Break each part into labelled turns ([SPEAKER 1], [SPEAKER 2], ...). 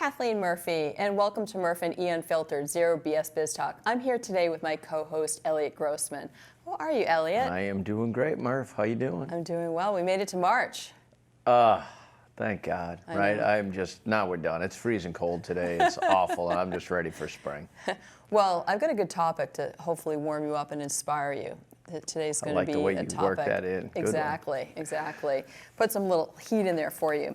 [SPEAKER 1] Kathleen Murf+E, and welcome to Murf+E Unfiltered, Zero BS Biz Talk. I'm here today with my co-host, Eliot Grossman. How are you, Eliot?
[SPEAKER 2] I am doing great, Murph. How you doing?
[SPEAKER 1] I'm doing well. We made it to March.
[SPEAKER 2] Thank God, right? I'm just, now we're done. It's freezing cold today. It's awful, and I'm just ready for spring.
[SPEAKER 1] Well, I've got a good topic to hopefully warm you up and inspire you. Today's going to be a topic.
[SPEAKER 2] I like the way you work that in.
[SPEAKER 1] Exactly, exactly. Put some little heat in there for you.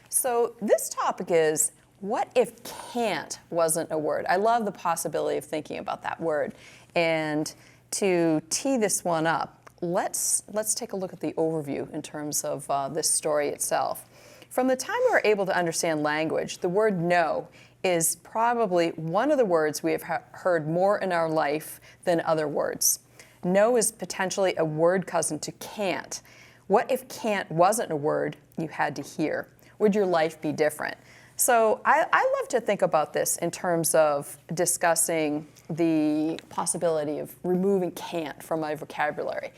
[SPEAKER 1] So this topic is, what if can't wasn't a word? I love the possibility of thinking about that word. And to tee this one up, let's take a look at the overview in terms of this story itself. From the time we were able to understand language, the word no is probably one of the words we have heard more in our life than other words. No is potentially a word cousin to can't. What if can't wasn't a word you had to hear? Would your life be different? So I love to think about this in terms of discussing the possibility of removing can't from my vocabulary.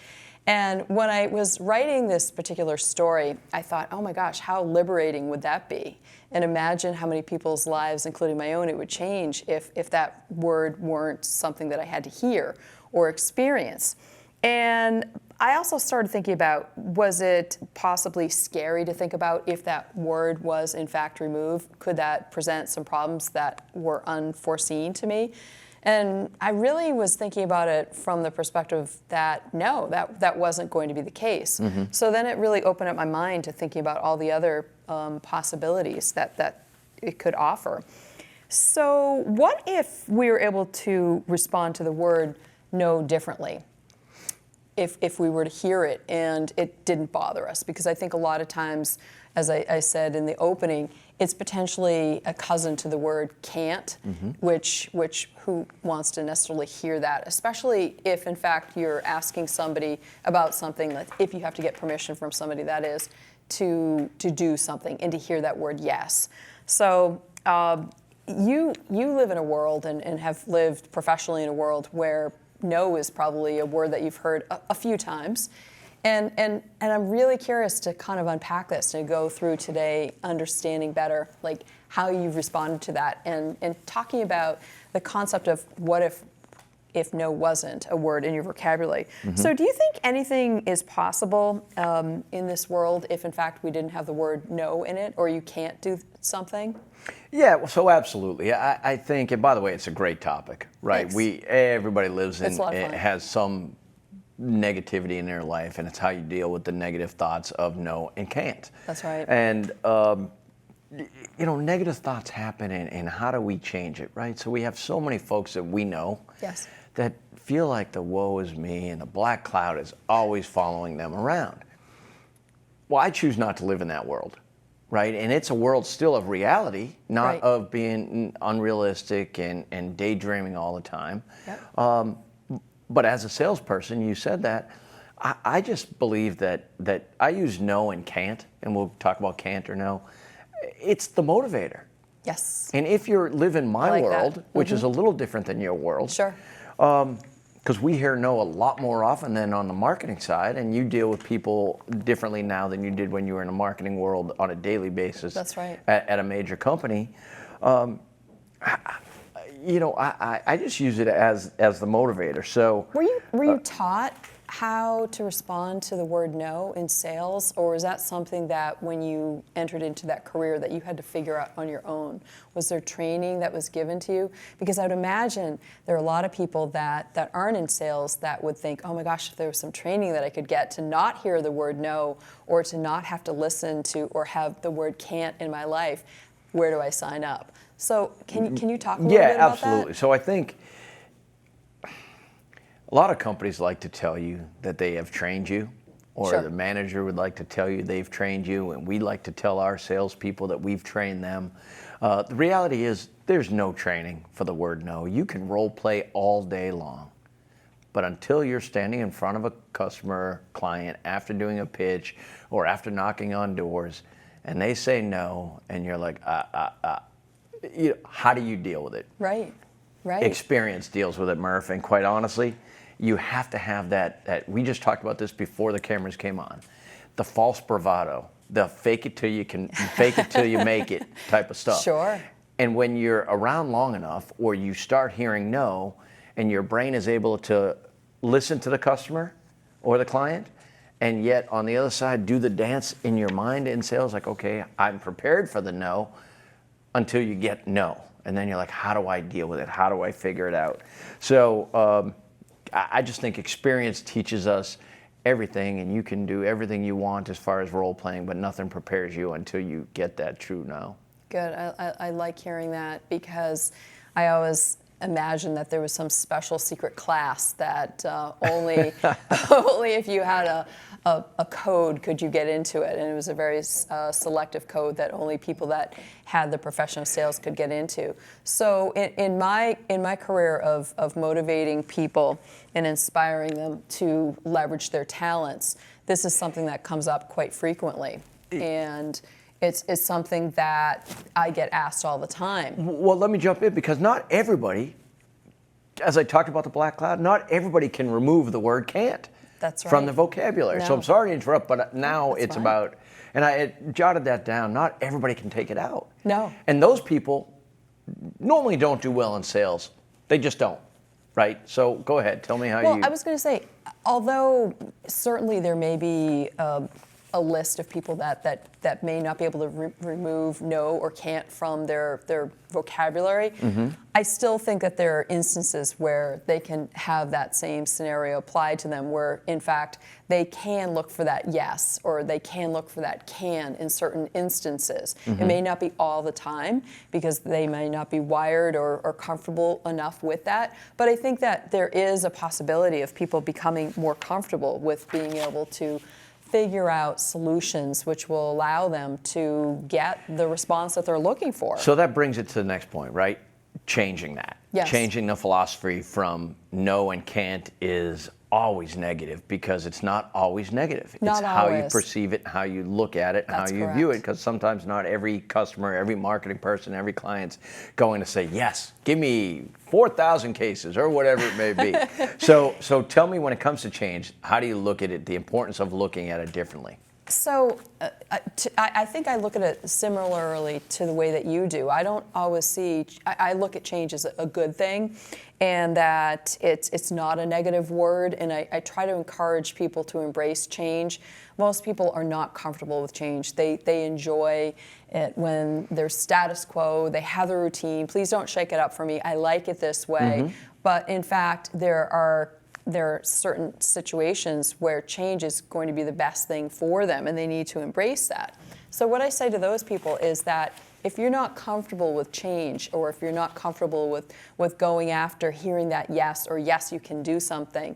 [SPEAKER 1] And when I was writing this particular story, I thought, oh my gosh, how liberating would that be? And imagine how many people's lives, including my own, it would change if that word weren't something that I had to hear or experience. And I also started thinking about, was it possibly scary to think about if that word was in fact removed? Could that present some problems that were unforeseen to me? And I really was thinking about it from the perspective that no, that wasn't going to be the case. Mm-hmm. So then it really opened up my mind to thinking about all the other possibilities that it could offer. So what if we were able to respond to the word no differently? If we were to hear it and it didn't bother us, because I think a lot of times, as I said in the opening, it's potentially a cousin to the word can't, mm-hmm. which who wants to necessarily hear that, especially if in fact you're asking somebody about something, that if you have to get permission from somebody, that is, to do something and to hear that word yes. So you live in a world and have lived professionally in a world where no is probably a word that you've heard a few times. And I'm really curious to kind of unpack this and go through today understanding better like how you've responded to that and talking about the concept of what if no wasn't a word in your vocabulary. Mm-hmm. So do you think anything is possible in this world if in fact we didn't have the word no in it, or you can't do something?
[SPEAKER 2] Yeah, well, so absolutely. I think, and by the way, it's a great topic, right?
[SPEAKER 1] Thanks.
[SPEAKER 2] Everybody lives in,
[SPEAKER 1] it
[SPEAKER 2] has some negativity in their life, and it's how you deal with the negative thoughts of no and can't.
[SPEAKER 1] That's right.
[SPEAKER 2] And negative thoughts happen, and how do we change it, right? So we have so many folks that we know
[SPEAKER 1] yes.
[SPEAKER 2] that feel like the woe is me and the black cloud is always following them around. Well, I choose not to live in that world, right? And it's a world still of reality, not
[SPEAKER 1] right.
[SPEAKER 2] of being unrealistic and daydreaming all the time.
[SPEAKER 1] Yep.
[SPEAKER 2] But as a salesperson, you said that, I just believe that I use no and can't, and we'll talk about can't or no. It's the motivator.
[SPEAKER 1] Yes.
[SPEAKER 2] And if you're living my world,
[SPEAKER 1] that.
[SPEAKER 2] which
[SPEAKER 1] mm-hmm.
[SPEAKER 2] is a little different than your world.
[SPEAKER 1] Sure.
[SPEAKER 2] Because we hear no a lot more often than on the marketing side, and you deal with people differently now than you did when you were in the marketing world on a daily basis.
[SPEAKER 1] That's right.
[SPEAKER 2] At a major company. I just use it as the motivator. So
[SPEAKER 1] were you taught how to respond to the word no in sales, or is that something that when you entered into that career that you had to figure out on your own? Was there training that was given to you? Because I would imagine there are a lot of people that aren't in sales that would think, oh my gosh, if there was some training that I could get to not hear the word no, or to not have to listen to or have the word can't in my life, where do I sign up? So can you talk a little bit about that?
[SPEAKER 2] Yeah, absolutely. So I think a lot of companies like to tell you that they have trained you, or
[SPEAKER 1] sure.
[SPEAKER 2] the manager would like to tell you they've trained you, and we like to tell our salespeople that we've trained them. The reality is there's no training for the word no. You can role play all day long, but until you're standing in front of a customer, client, after doing a pitch or after knocking on doors, and they say no, and you're like, how do you deal with it?
[SPEAKER 1] Right.
[SPEAKER 2] Experience deals with it, Murph, and quite honestly, you have to have that, we just talked about this before the cameras came on, the false bravado, the fake it till you can, fake it till you make it type of stuff.
[SPEAKER 1] Sure.
[SPEAKER 2] And when you're around long enough, or you start hearing no, and your brain is able to listen to the customer or the client, and yet on the other side do the dance in your mind in sales, like, okay, I'm prepared for the no, until you get no. And then you're like, how do I deal with it? How do I figure it out? So I just think experience teaches us everything, and you can do everything you want as far as role playing, but nothing prepares you until you get that true no.
[SPEAKER 1] Good. I like hearing that, because I always imagined that there was some special secret class that only only if you had a code could you get into it, and it was a very selective code that only people that had the profession of sales could get into. So in my career of motivating people and inspiring them to leverage their talents, this is something that comes up quite frequently, and it's something that I get asked all the time.
[SPEAKER 2] Well, let me jump in, because not everybody, as I talked about the black cloud, not everybody can remove the word can't.
[SPEAKER 1] That's right.
[SPEAKER 2] From the vocabulary.
[SPEAKER 1] No.
[SPEAKER 2] So I'm sorry to interrupt, but now
[SPEAKER 1] That's
[SPEAKER 2] it's
[SPEAKER 1] fine.
[SPEAKER 2] about, and I had jotted that down, not everybody can take it out.
[SPEAKER 1] No.
[SPEAKER 2] And those people normally don't do well in sales. They just don't, right? So go ahead, tell me how you...
[SPEAKER 1] Well, I was going to say, although certainly there may be a list of people that may not be able to remove no or can't from their vocabulary, I still think that there are instances where they can have that same scenario applied to them, where in fact they can look for that yes, or they can look for that can in certain instances. It may not be all the time, because they may not be wired or comfortable enough with that, but I think that there is a possibility of people becoming more comfortable with being able to figure out solutions which will allow them to get the response that they're looking for.
[SPEAKER 2] So that brings it to the next point, right? Changing that.
[SPEAKER 1] Yes.
[SPEAKER 2] Changing the philosophy from no and can't is always negative, because it's not always negative.
[SPEAKER 1] Not
[SPEAKER 2] it's how you
[SPEAKER 1] always.
[SPEAKER 2] perceive it, how you look at it,
[SPEAKER 1] That's
[SPEAKER 2] how you view it,
[SPEAKER 1] correct.
[SPEAKER 2] because sometimes not every customer, every marketing person, every client's going to say, yes, give me 4,000 cases or whatever it may be. So tell me, when it comes to change, how do you look at it, the importance of looking at it differently?
[SPEAKER 1] So I think I look at it similarly to the way that you do. I don't always see, I look at change as a good thing, and that it's not a negative word, and I try to encourage people to embrace change. Most people are not comfortable with change. They enjoy it when there's status quo, they have the routine. Please don't shake it up for me. I like it this way. But in fact, there are certain situations where change is going to be the best thing for them, and they need to embrace that. So what I say to those people is that if you're not comfortable with change, or if you're not comfortable with going after hearing that yes, or yes, you can do something,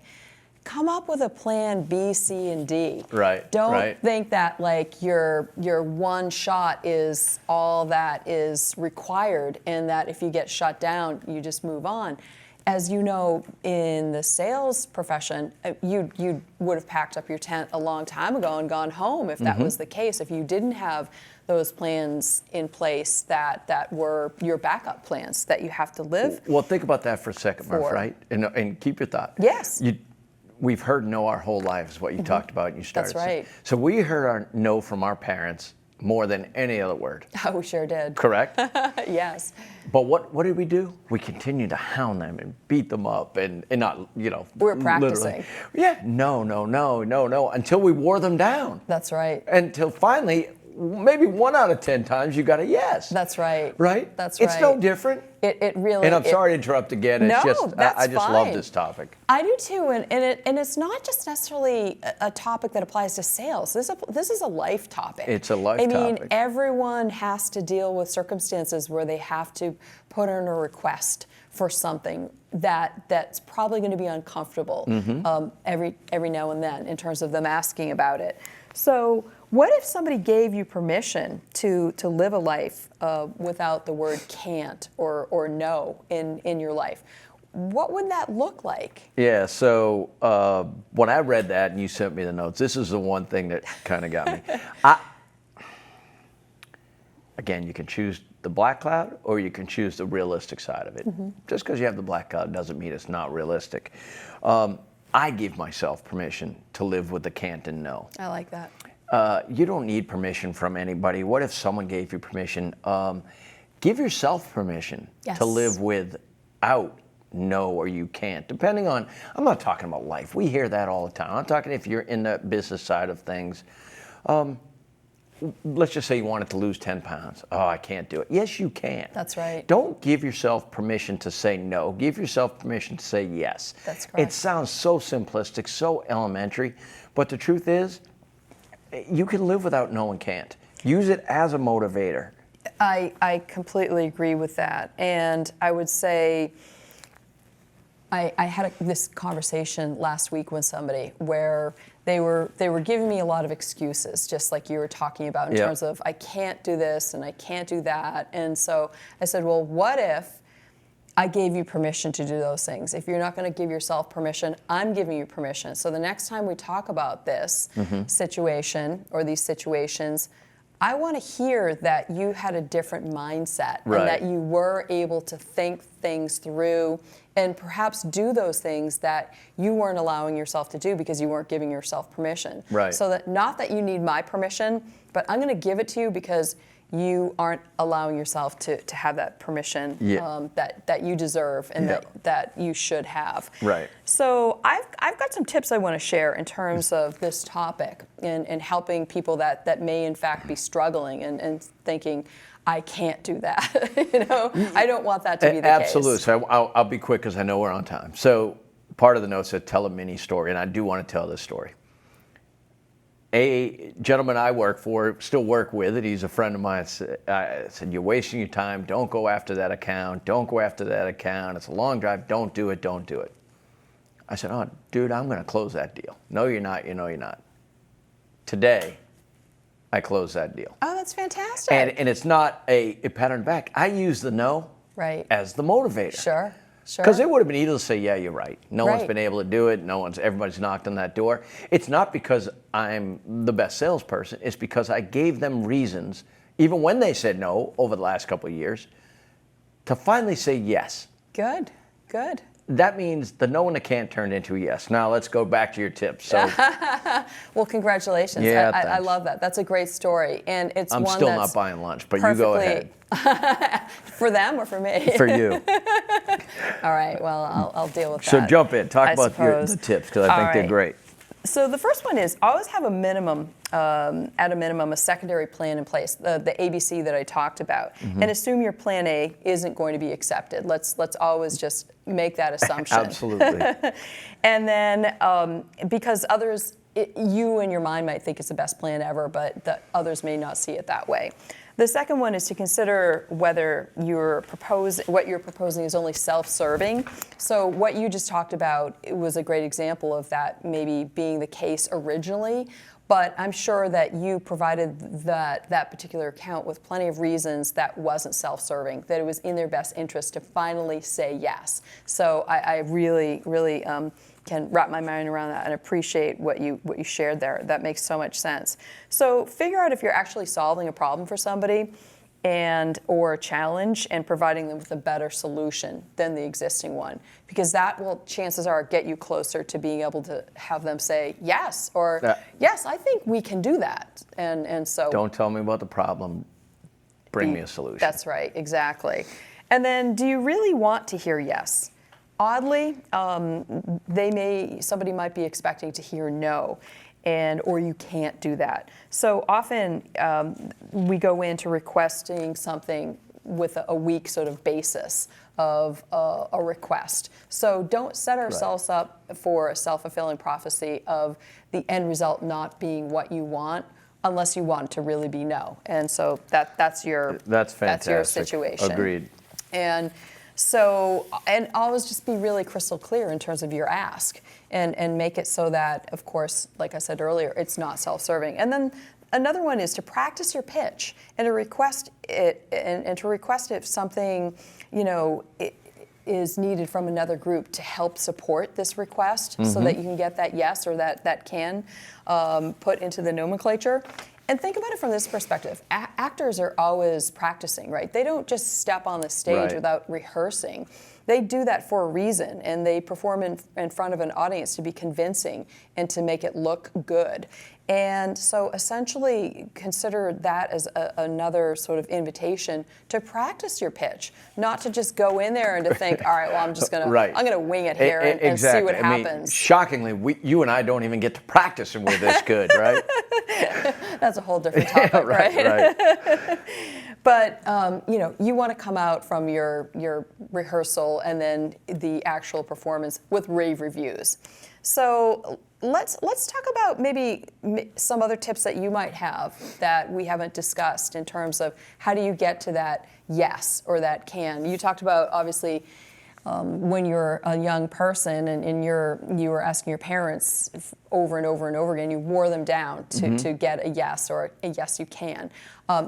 [SPEAKER 1] come up with a plan B, C, and D.
[SPEAKER 2] Right.
[SPEAKER 1] Don't think that like your one shot is all that is required, and that if you get shut down, you just move on. As you know, in the sales profession, you would have packed up your tent a long time ago and gone home if that was the case, if you didn't have those plans in place that were your backup plans that you have to live.
[SPEAKER 2] Well, think about that for a second, Murf,
[SPEAKER 1] For.
[SPEAKER 2] right? And keep your thought.
[SPEAKER 1] Yes.
[SPEAKER 2] We've heard no our whole lives, what you talked about, and you started.
[SPEAKER 1] That's right.
[SPEAKER 2] So we heard our no from our parents more than any other word.
[SPEAKER 1] Oh, we sure did.
[SPEAKER 2] Correct?
[SPEAKER 1] Yes.
[SPEAKER 2] But what did we do? We continued to hound them and beat them up and not,
[SPEAKER 1] We were practicing.
[SPEAKER 2] Literally. Yeah, no, until we wore them down.
[SPEAKER 1] That's right.
[SPEAKER 2] Until finally, maybe 1 out of 10 times you got a yes.
[SPEAKER 1] That's right.
[SPEAKER 2] Right?
[SPEAKER 1] That's
[SPEAKER 2] It's
[SPEAKER 1] right.
[SPEAKER 2] no different.
[SPEAKER 1] It really.
[SPEAKER 2] And I'm sorry to interrupt again. It's
[SPEAKER 1] No,
[SPEAKER 2] just
[SPEAKER 1] that's
[SPEAKER 2] I just love
[SPEAKER 1] fine.
[SPEAKER 2] this topic.
[SPEAKER 1] I do too, and it's not just necessarily a topic that applies to sales. This is a life topic.
[SPEAKER 2] It's a life
[SPEAKER 1] I mean,
[SPEAKER 2] topic.
[SPEAKER 1] everyone has to deal with circumstances where they have to put in a request for something that's probably going to be uncomfortable every now and then in terms of them asking about it. So what if somebody gave you permission to live a life without the word can't or no in your life? What would that look like?
[SPEAKER 2] Yeah, so when I read that and you sent me the notes, this is the one thing that kind of got me. Again, you can choose the black cloud or you can choose the realistic side of it. Just because you have the black cloud doesn't mean it's not realistic. I give myself permission to live with the can't and no.
[SPEAKER 1] I like that.
[SPEAKER 2] You don't need permission from anybody. What if someone gave you permission? give yourself permission
[SPEAKER 1] Yes.
[SPEAKER 2] to live without no or you can't, depending on, I'm not talking about life. We hear that all the time. I'm talking if you're in the business side of things. Let's just say you wanted to lose 10 pounds. Oh, I can't do it. Yes, you can.
[SPEAKER 1] That's right.
[SPEAKER 2] Don't give yourself permission to say no. Give yourself permission to say yes.
[SPEAKER 1] That's correct.
[SPEAKER 2] It sounds so simplistic, so elementary, but the truth is, you can live without no and can't. Use it as a motivator.
[SPEAKER 1] I completely agree with that. And I would say, I had this conversation last week with somebody where they were giving me a lot of excuses, just like you were talking about in terms of I can't do this and I can't do that. And so I said, well, what if I gave you permission to do those things? If you're not going to give yourself permission, I'm giving you permission. So the next time we talk about this situation or these situations, I want to hear that you had a different mindset and that you were able to think things through and perhaps do those things that you weren't allowing yourself to do because you weren't giving yourself permission.
[SPEAKER 2] Right.
[SPEAKER 1] So that not that you need my permission, but I'm going to give it to you because you aren't allowing yourself to have that permission that you deserve and that you should have.
[SPEAKER 2] Right.
[SPEAKER 1] So I've got some tips I want to share in terms of this topic and helping people that may in fact be struggling and thinking, I can't do that. I don't want that to be the case.
[SPEAKER 2] Absolutely. So I'll be quick because I know we're on time. So part of the note said tell a mini story, and I do want to tell this story. A gentleman I still work with, and he's a friend of mine, I said, you're wasting your time. Don't go after that account. Don't go after that account. It's a long drive. Don't do it. Don't do it. I said, oh, dude, I'm going to close that deal. No, you're not. You're not. Today, I closed that deal.
[SPEAKER 1] Oh, that's fantastic.
[SPEAKER 2] And it's not a pattern back. I use the no as the motivator.
[SPEAKER 1] Sure.
[SPEAKER 2] Because it would have been easy to say, yeah, you're right. No one's been able to do it. Everybody's knocked on that door. It's not because I'm the best salesperson. It's because I gave them reasons, even when they said no over the last couple of years, to finally say yes.
[SPEAKER 1] Good.
[SPEAKER 2] That means the no and the can't turned into a yes. Now let's go back to your tips. So,
[SPEAKER 1] well,
[SPEAKER 2] thanks.
[SPEAKER 1] congratulations. I love that. That's a great story, and it's
[SPEAKER 2] I'm
[SPEAKER 1] one
[SPEAKER 2] still
[SPEAKER 1] that's
[SPEAKER 2] not buying lunch, but you go ahead.
[SPEAKER 1] For them or for me?
[SPEAKER 2] For you.
[SPEAKER 1] All right. Well, I'll deal with that.
[SPEAKER 2] So jump in. Talk about the
[SPEAKER 1] suppose.
[SPEAKER 2] tips because I think they're great.
[SPEAKER 1] So the first one is always have a minimum, a secondary plan in place, the ABC that I talked about, and assume your plan A isn't going to be accepted. Let's always just make that assumption.
[SPEAKER 2] Absolutely.
[SPEAKER 1] And then because others, you in your mind might think it's the best plan ever, but the others may not see it that way. The second one is to consider whether what you're proposing is only self-serving. So what you just talked about, it was a great example of that maybe being the case originally, but I'm sure that you provided that particular account with plenty of reasons that wasn't self-serving, that it was in their best interest to finally say yes. So I really, really can wrap my mind around that and appreciate what you shared there. That makes so much sense. So figure out if you're actually solving a problem for somebody or a challenge and providing them with a better solution than the existing one, because that will, chances are, get you closer to being able to have them say yes or yes, I think we can do that. And so
[SPEAKER 2] don't tell me about the problem. Bring me a solution.
[SPEAKER 1] That's right, exactly. And then, do you really want to hear yes? Oddly, somebody might be expecting to hear no, or you can't do that. So often we go into requesting something with a weak sort of basis of a request. So don't set ourselves up for a self-fulfilling prophecy of the end result not being what you want, unless you want to really be no. And so that's fantastic. That's your situation.
[SPEAKER 2] Agreed.
[SPEAKER 1] And so, and always just be really crystal clear in terms of your ask and make it so that, of course, like I said earlier, it's not self-serving. And then another one is to practice your pitch and to request it, and to request if something, is needed from another group to help support this request so that you can get that yes or that can put into the nomenclature. And think about it from this perspective. Actors are always practicing, right? They don't just step on the stage
[SPEAKER 2] Right.
[SPEAKER 1] without rehearsing. They do that for a reason, and they perform in front of an audience to be convincing and to make it look good. And so essentially consider that as another sort of invitation to practice your pitch, not to just go in there and to think, all right, well, I'm just gonna,
[SPEAKER 2] Right.
[SPEAKER 1] I'm gonna wing it here and
[SPEAKER 2] Exactly.
[SPEAKER 1] see what
[SPEAKER 2] I mean,
[SPEAKER 1] happens.
[SPEAKER 2] shockingly, you and I don't even get to practice and we're this good, right?
[SPEAKER 1] That's a whole different topic,
[SPEAKER 2] Yeah, right.
[SPEAKER 1] But you want to come out from your rehearsal and then the actual performance with rave reviews. So let's talk about maybe some other tips that you might have that we haven't discussed in terms of how do you get to that yes or that can. You talked about obviously when you're a young person and you were asking your parents over and over and over again, you wore them down to get a yes or a yes you can.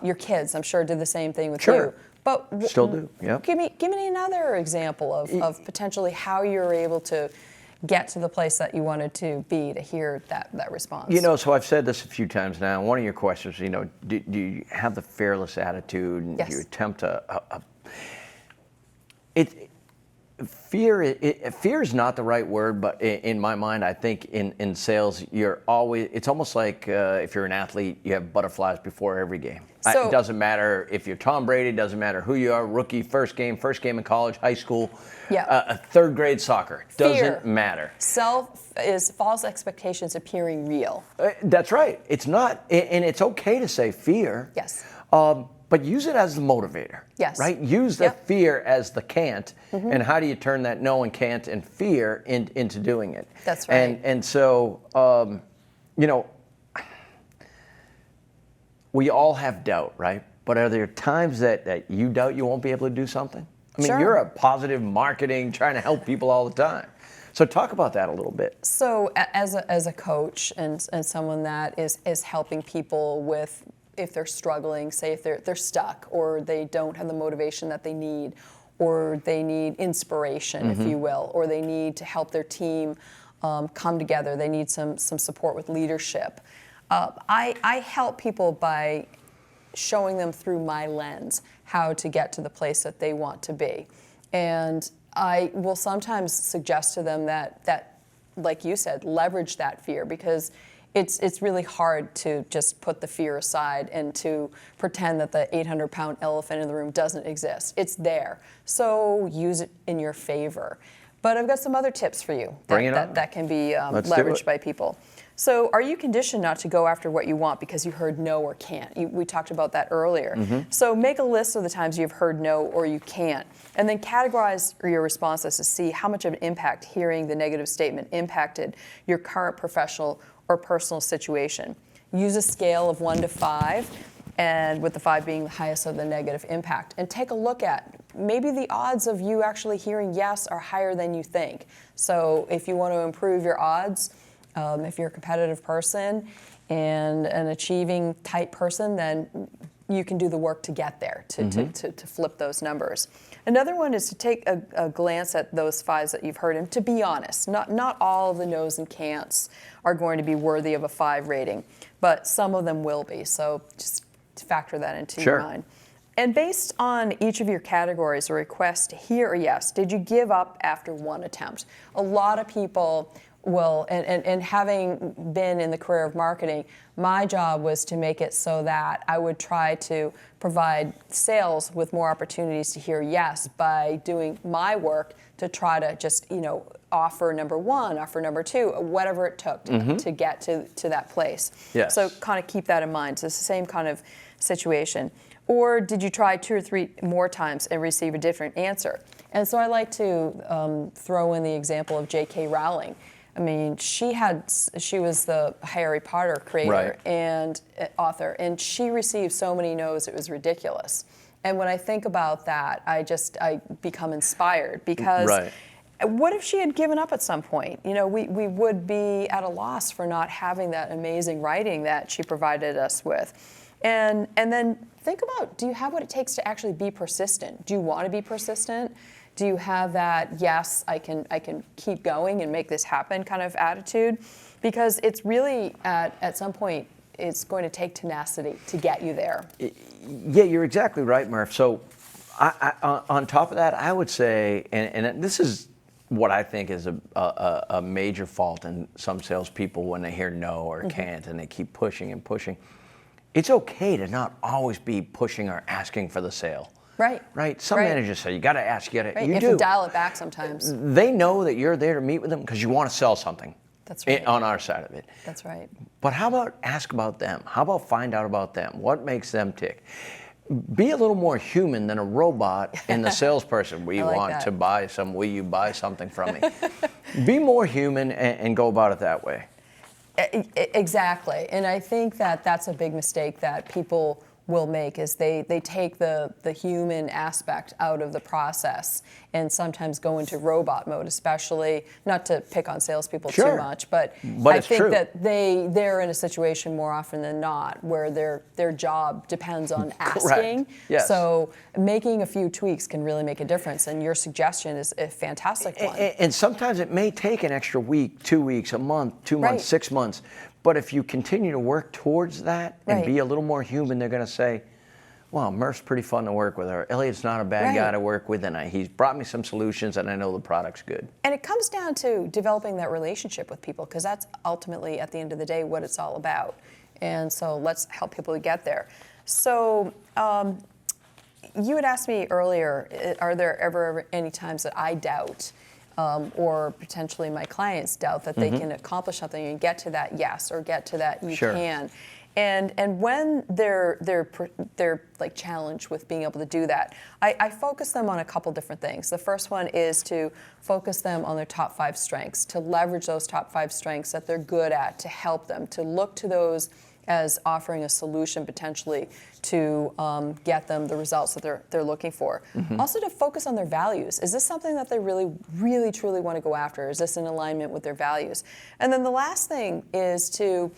[SPEAKER 1] Your kids, I'm sure, did the same thing with
[SPEAKER 2] Sure.
[SPEAKER 1] you. But
[SPEAKER 2] Still do, yeah.
[SPEAKER 1] Give me another example of potentially how you were able to get to the place that you wanted to be to hear that response.
[SPEAKER 2] So I've said this a few times now. One of your questions, do you have the fearless attitude and
[SPEAKER 1] Yes.
[SPEAKER 2] do you attempt Fear is not the right word, but in my mind, I think in sales, it's almost like if you're an athlete, you have butterflies before every game.
[SPEAKER 1] So-
[SPEAKER 2] It doesn't matter if you're Tom Brady, it doesn't matter who you are, rookie, first game in college, high school, third grade soccer, doesn't matter.
[SPEAKER 1] Self is false expectations appearing real.
[SPEAKER 2] That's right. It's not, and it's okay to say fear.
[SPEAKER 1] Yes.
[SPEAKER 2] But use it as the motivator.
[SPEAKER 1] Yes.
[SPEAKER 2] Right? Use the fear as the can't, and how do you turn that no and can't and fear into doing it?
[SPEAKER 1] That's right.
[SPEAKER 2] And so, we all have doubt, right? But are there times that you doubt you won't be able to do something? I mean,
[SPEAKER 1] Sure.
[SPEAKER 2] you're a positive marketing, trying to help people all the time. So talk about that a little bit.
[SPEAKER 1] So as a coach and someone that is helping people with, if they're struggling, say if they're stuck or they don't have the motivation that they need, or they need inspiration, if you will, or they need to help their team come together, they need some support with leadership. I help people by showing them through my lens how to get to the place that they want to be. And I will sometimes suggest to them that, like you said, leverage that fear, because it's really hard to just put the fear aside and to pretend that the 800-pound elephant in the room doesn't exist. It's there. So use it in your favor. But I've got some other tips for you that can be leveraged by people. So are you conditioned not to go after what you want because you heard no or can't? We talked about that earlier. So make a list of the times you've heard no or you can't, and then categorize your responses to see how much of an impact hearing the negative statement impacted your current professional or personal situation. Use a scale of 1 to 5, and with the 5 being the highest of the negative impact. And take a look at maybe the odds of you actually hearing yes are higher than you think. So if you want to improve your odds, if you're a competitive person and an achieving type person, then you can do the work to get there, to flip those numbers. Another one is to take a glance at those 5s that you've heard, and to be honest, not all of the no's and can'ts are going to be worthy of a 5 rating, but some of them will be, so just factor that into your mind. And based on each of your categories, a request, hear or yes, did you give up after 1 attempt? A lot of people will, and having been in the career of marketing, my job was to make it so that I would try to provide sales with more opportunities to hear yes by doing my work to try to just, offer number 1, offer number 2, whatever it took to get to that place.
[SPEAKER 2] Yes.
[SPEAKER 1] So kind of keep that in mind. So it's the same kind of situation. Or did you try 2 or 3 more times and receive a different answer? And so I like to throw in the example of J.K. Rowling. I mean, she was the Harry Potter creator and author, and she received so many no's, it was ridiculous. And when I think about that, I become inspired, because what if she had given up at some point? We would be at a loss for not having that amazing writing that she provided us with. And then think about, do you have what it takes to actually be persistent? Do you want to be persistent? Do you have that, yes, I can keep going and make this happen kind of attitude? Because it's really, at some point, it's going to take tenacity to get you there.
[SPEAKER 2] Yeah, you're exactly right, Murph. So on top of that, I would say, and this is what I think is a major fault in some salespeople when they hear no or can't and they keep pushing and pushing. It's okay to not always be pushing or asking for the sale.
[SPEAKER 1] Right.
[SPEAKER 2] Right. Some managers say you got to ask. You got to.
[SPEAKER 1] Right.
[SPEAKER 2] You
[SPEAKER 1] have
[SPEAKER 2] do.
[SPEAKER 1] to dial it back sometimes.
[SPEAKER 2] They know that you're there to meet with them because you want to sell something.
[SPEAKER 1] That's right.
[SPEAKER 2] On our side of it.
[SPEAKER 1] That's right.
[SPEAKER 2] But how about ask about them? How about find out about them? What makes them tick? Be a little more human than a robot in the salesperson. We want to buy some. Will you buy something from me? Be more human and go about it that way.
[SPEAKER 1] Exactly. And I think that that's a big mistake that people will make is they take the human aspect out of the process and sometimes go into robot mode, especially, not to pick on salespeople too much, but I think that they're in a situation more often than not where their job depends on asking.
[SPEAKER 2] Yes.
[SPEAKER 1] So making a few tweaks can really make a difference, and your suggestion is a fantastic one.
[SPEAKER 2] And sometimes it may take an extra week, 2 weeks, a month, 2 months, 6 months. But if you continue to work towards that and be a little more human, they're going to say, wow, Murph's pretty fun to work with, or Eliot's not a bad guy to work with, and he's brought me some solutions, and I know the product's good.
[SPEAKER 1] And it comes down to developing that relationship with people, because that's ultimately, at the end of the day, what it's all about. And so let's help people to get there. So you had asked me earlier, are there ever any times that I doubt or potentially my clients doubt that they can accomplish something and get to that yes or get to that you can. And when they're like challenged with being able to do that, I focus them on a couple different things. The first one is to focus them on their top 5 strengths, to leverage those top 5 strengths that they're good at, to help them, to look to those as offering a solution potentially to get them the results that they're looking for. Also to focus on their values. Is this something that they really, really, truly want to go after? Is this in alignment with their values? And then the last thing is to,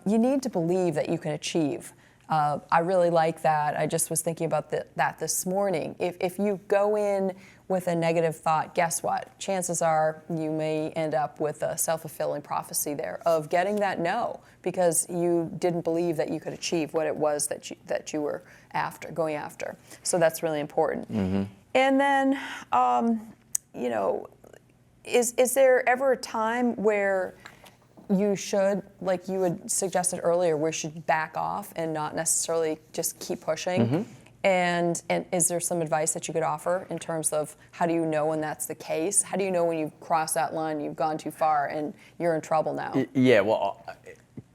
[SPEAKER 1] you need to believe that you can achieve. I really like that. I just was thinking about that this morning. If you go in with a negative thought, guess what? Chances are you may end up with a self-fulfilling prophecy there of getting that no, because you didn't believe that you could achieve what it was that you were going after. So that's really important. And then, you know, is there ever a time where you should, like you had suggested earlier, where you should back off and not necessarily just keep pushing? And is there some advice that you could offer in terms of how do you know when that's the case? How do you know when you've crossed that line, you've gone too far, and you're in trouble now?
[SPEAKER 2] Yeah, well,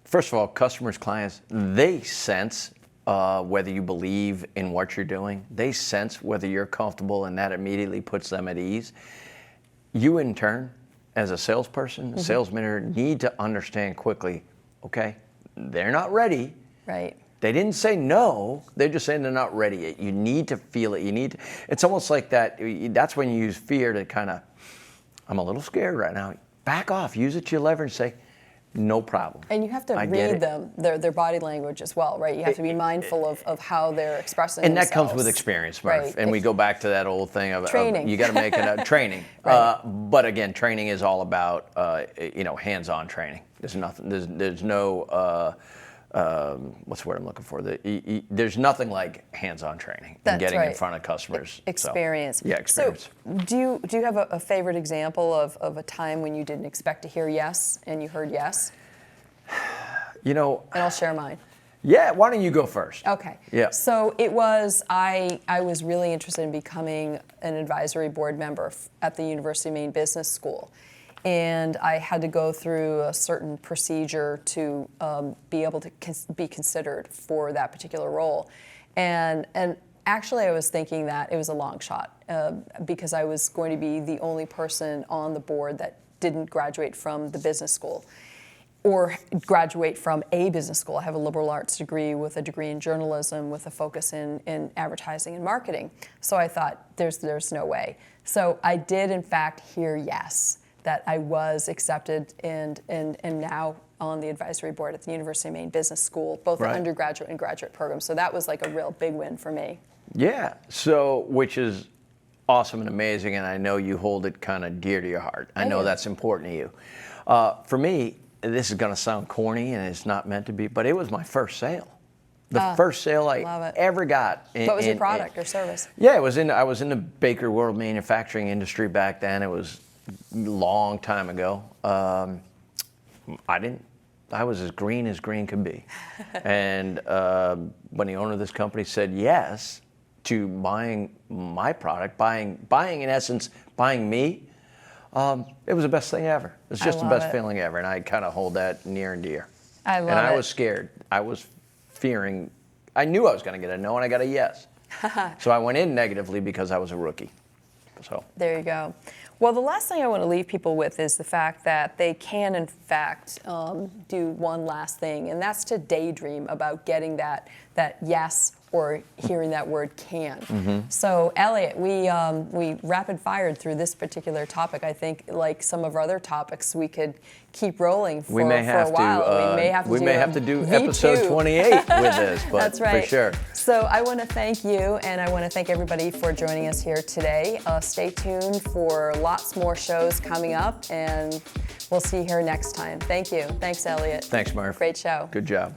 [SPEAKER 2] first of all, customers, clients, they sense whether you believe in what you're doing. They sense whether you're comfortable, and that immediately puts them at ease. You, in turn, as a salesperson, a sales manager, need to understand quickly, okay, they're not ready.
[SPEAKER 1] Right.
[SPEAKER 2] They didn't say no, they're just saying they're not ready yet. You need to feel it. It's almost like that. That's when you use fear to kind of, I'm a little scared right now. Back off, use it to your leverage, say, no problem.
[SPEAKER 1] And you have to read them, their body language as well, right? You have to be mindful of how they're expressing themselves.
[SPEAKER 2] And that comes with experience, Murph.
[SPEAKER 1] Right.
[SPEAKER 2] And we go back to that old thing of
[SPEAKER 1] training.
[SPEAKER 2] You got to make it a training. But again, training is all about hands-on training. There's nothing. There's no. What's the word I'm looking for? There's nothing like hands-on training and getting in front of customers.
[SPEAKER 1] Experience.
[SPEAKER 2] So, yeah, experience.
[SPEAKER 1] So do you have a favorite example of a time when you didn't expect to hear yes and you heard yes?
[SPEAKER 2] You know.
[SPEAKER 1] And I'll share mine.
[SPEAKER 2] Yeah, why don't you go first?
[SPEAKER 1] Okay.
[SPEAKER 2] Yeah.
[SPEAKER 1] So it was, I was really interested in becoming an advisory board member at the University of Maine Business School. And I had to go through a certain procedure to be able to be considered for that particular role. And actually I was thinking that it was a long shot because I was going to be the only person on the board that didn't graduate from the business school or graduate from a business school. I have a liberal arts degree with a degree in journalism with a focus in advertising and marketing. So I thought there's no way. So I did in fact hear yes, that I was accepted and now on the advisory board at the University of Maine Business School, both the undergraduate and graduate programs. So that was like a real big win for me.
[SPEAKER 2] Yeah, so which is awesome and amazing, and I know you hold it kind of dear to your heart. I know that's important to you. For me, this is going to sound corny, and it's not meant to be, but it was my first sale. The first sale I ever got.
[SPEAKER 1] What was your product or service?
[SPEAKER 2] Yeah, I was in the baker world manufacturing industry back then. It was a long time ago. I was as green could be. And when the owner of this company said yes to buying my product, buying in essence, buying me, it was the best thing ever. It was just the best feeling ever, and I kind of hold that near and dear.
[SPEAKER 1] I love it.
[SPEAKER 2] And I was scared. I was fearing. I knew I was going to get a no, and I got a yes. So I went in negatively because I was a rookie. So
[SPEAKER 1] there you go. Well, the last thing I want to leave people with is the fact that they can, in fact, do one last thing, and that's to daydream about getting that yes or hearing that word can.
[SPEAKER 2] Mm-hmm.
[SPEAKER 1] So, Eliot, we rapid fired through this particular topic. I think, like some of our other topics, we could keep rolling for a while.
[SPEAKER 2] We may have to do episode 28 with this, but
[SPEAKER 1] that's right.
[SPEAKER 2] For sure.
[SPEAKER 1] So I want to thank you, and I want to thank everybody for joining us here today. Stay tuned for lots more shows coming up, and we'll see you here next time. Thank you. Thanks, Eliot.
[SPEAKER 2] Thanks, Murf.
[SPEAKER 1] Great show.
[SPEAKER 2] Good job.